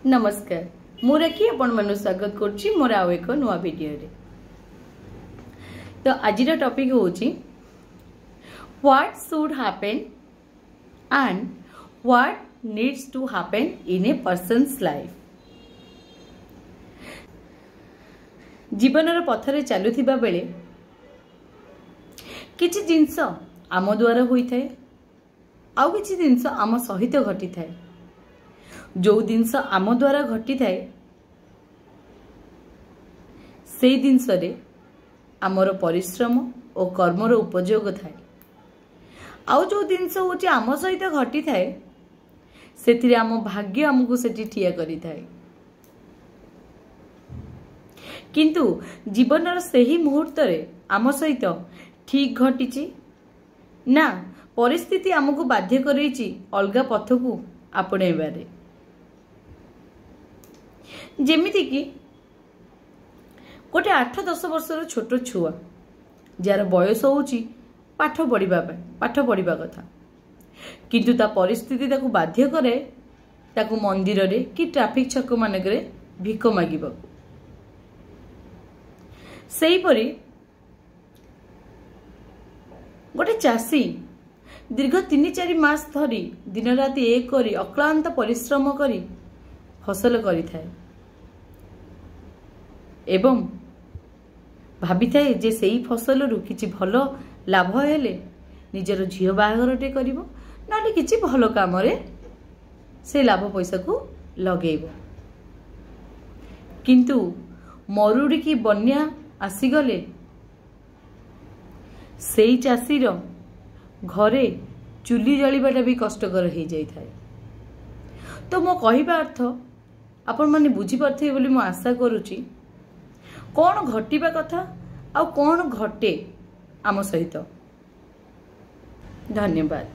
नमस्कार मु राखी आपण मानु स्वागत करछि मोर आउ एक नुआ वीडियो रे। तो आज टॉपिक होछि what should happen and what needs to happen in a person's life. जीवनर पथरे चलुथिबा बेले किछि जिंस आम द्वारा होई थाए आउ किछि जिंस आम सहित घटी थाए। जो जिनस आम द्वारा घटी थाए से जिनस रे आमर परिश्रम और कर्मर उपयोग थाए। आउ जो जिनस होची आम सहित घटी थाए सेथिरे आम भाग्य आमको सेठी ठिया करि थाए। किंतु जीवनर सही मुहूर्त रे आम सहित ठीक घटीची ना परिस्थिति आमको बाध्य करैची अलगा पथ को आपणेबारे। जेमिति कि गोटे 8-10 वर्षर छोट छुआ जार बयस होची पाठ पढ़िबा कथा किंतु ता परिस्थिति ताकू बाध्य करे ताकू मंदिर रे कि ट्रैफिक छक मानकरे भिक मागिबा। सेही परी गोटे चासी दीर्घ 3-4 मास धरी दिन राति एक करी अक्लांत परिश्रम करी फसल करि थाए एवं भाभी थाए जे सेही फसल रु किछि भलो लाभ हेले निजर झियो बाहागरटे करिवो नले किछि भलो काम रे से लाभ पैसा को लगेइबो। किंतु मरुड़ी की बन्या आसीगले सेही चासीर घरे चुली जलिबाटा भी कष्टकर हो जाई थाए। तो मो कहिबा अर्थ आपण माने बुझी पारथिबे बोली मो आशा करूची। कौन घटिबा कथा आ कौन घटे आम सहित। धन्यवाद।